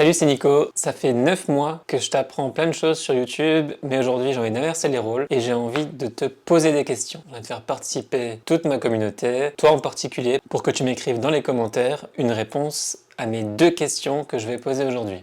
Salut, c'est Nico. Ça fait 9 mois que je t'apprends plein de choses sur YouTube, mais aujourd'hui j'ai envie d'inverser les rôles et j'ai envie de te poser des questions. Je vais te faire participer toute ma communauté, toi en particulier, pour que tu m'écrives dans les commentaires une réponse à mes 2 questions que je vais poser aujourd'hui.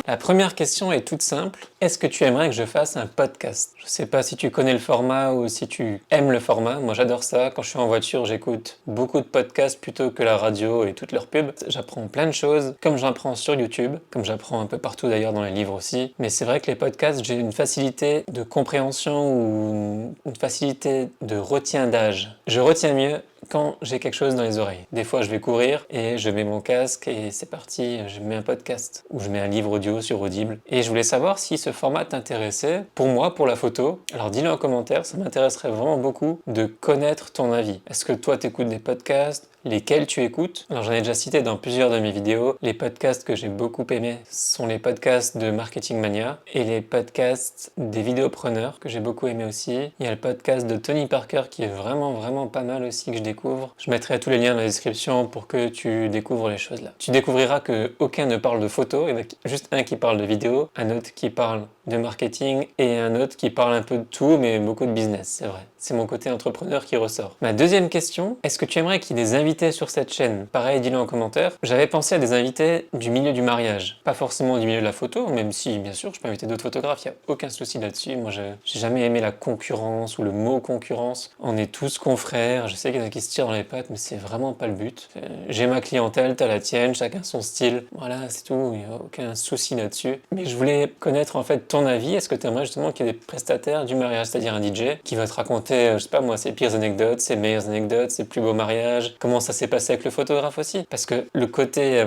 La première question est toute simple. Est-ce que tu aimerais que je fasse un podcast? Je sais pas si tu connais le format ou si tu aimes le format. Moi, j'adore ça. Quand je suis en voiture, j'écoute beaucoup de podcasts plutôt que la radio et toutes leurs pubs. J'apprends plein de choses, comme j'apprends sur YouTube, comme j'apprends un peu partout d'ailleurs dans les livres aussi. Mais c'est vrai que les podcasts, j'ai une facilité de compréhension ou une facilité de retiendage. Je retiens mieux quand j'ai quelque chose dans les oreilles. Des fois, je vais courir et je mets mon casque et c'est parti, je mets un podcast ou je mets un livre audio sur Audible. Et je voulais savoir si ce format t'intéressait, pour moi, pour la photo. Alors dis-le en commentaire, ça m'intéresserait vraiment beaucoup de connaître ton avis. Est-ce que toi, t'écoutes des podcasts? Lesquels tu écoutes? Alors j'en ai déjà cité dans plusieurs de mes vidéos. Les podcasts que j'ai beaucoup aimés sont les podcasts de Marketing Mania et les podcasts des vidéopreneurs que j'ai beaucoup aimé aussi. Il y a le podcast de Tony Parker qui est vraiment pas mal aussi que je découvre. Je mettrai tous les liens dans la description pour que tu découvres les choses là. Tu découvriras que aucun ne parle de photo, il y en a juste un qui parle de vidéo, un autre qui parle de marketing et un autre qui parle un peu de tout mais beaucoup de business, c'est vrai. C'est mon côté entrepreneur qui ressort. Ma deuxième question, est-ce que tu aimerais qu'il y ait des invités sur cette chaîne? Pareil, dis-le en commentaire. J'avais pensé à des invités du milieu du mariage. Pas forcément du milieu de la photo, même si, bien sûr, je peux inviter d'autres photographes, il n'y a aucun souci là-dessus. Moi, j'ai jamais aimé la concurrence ou le mot concurrence. On est tous confrères, je sais qu'il y en a qui se tirent dans les pattes, mais c'est vraiment pas le but. J'ai ma clientèle, t'as la tienne, chacun son style. Voilà, c'est tout, il n'y a aucun souci là-dessus. Mais je voulais connaître en fait ton avis. Est-ce que tu aimerais justement qu'il y ait des prestataires du mariage, c'est-à-dire un DJ qui va te raconter, je sais pas moi, ses pires anecdotes, ses meilleures anecdotes, ses plus beaux mariages, comment ça s'est passé avec le photographe aussi. Parce que le côté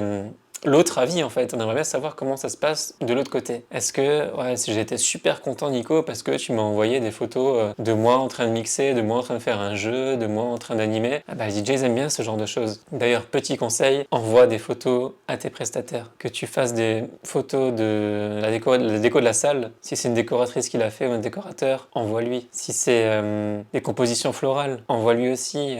l'autre avis en fait, on aimerait bien savoir comment ça se passe de l'autre côté. Est-ce que, ouais, si j'étais super content Nico parce que tu m'as envoyé des photos de moi en train de mixer, de moi en train de faire un jeu, de moi en train d'animer, ah bah les DJs aiment bien ce genre de choses. D'ailleurs, petit conseil, envoie des photos à tes prestataires. Que tu fasses des photos de la déco de la salle, si c'est une décoratrice qui l'a fait ou un décorateur, envoie-lui. Si c'est des compositions florales, envoie-lui aussi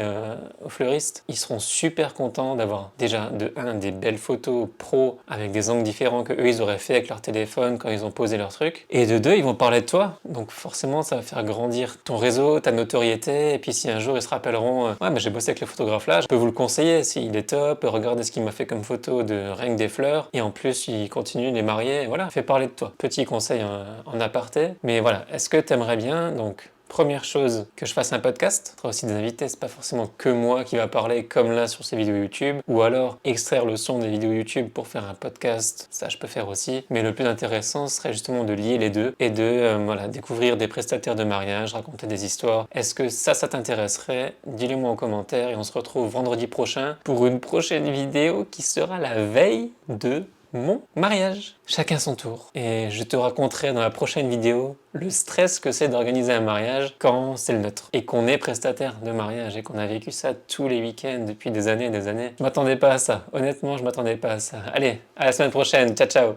aux fleuristes. Ils seront super contents d'avoir déjà de un des belles photos pro avec des angles différents que eux ils auraient fait avec leur téléphone quand ils ont posé leur truc, et de 2 ils vont parler de toi, donc forcément ça va faire grandir ton réseau, ta notoriété, et puis si un jour ils se rappelleront ouais mais j'ai bossé avec le photographe là, je peux vous le conseiller, s'il est top, regardez ce qu'il m'a fait comme photo de rien que des fleurs, et en plus il continue les marier, voilà, fais parler de toi. Petit conseil en aparté, mais voilà, est-ce que t'aimerais bien donc première chose, que je fasse un podcast, ce sera aussi des invités, c'est pas forcément que moi qui va parler comme là sur ces vidéos YouTube, ou alors extraire le son des vidéos YouTube pour faire un podcast, ça je peux faire aussi, mais le plus intéressant serait justement de lier les deux et de voilà, découvrir des prestataires de mariage, raconter des histoires. Est-ce que ça t'intéresserait? Dis-le moi en commentaire et on se retrouve vendredi prochain pour une prochaine vidéo qui sera la veille de mon mariage. Chacun son tour. Et je te raconterai dans la prochaine vidéo le stress que c'est d'organiser un mariage quand c'est le nôtre. Et qu'on est prestataire de mariage et qu'on a vécu ça tous les week-ends depuis des années et des années. Je m'attendais pas à ça. Honnêtement, je m'attendais pas à ça. Allez, à la semaine prochaine. Ciao, ciao.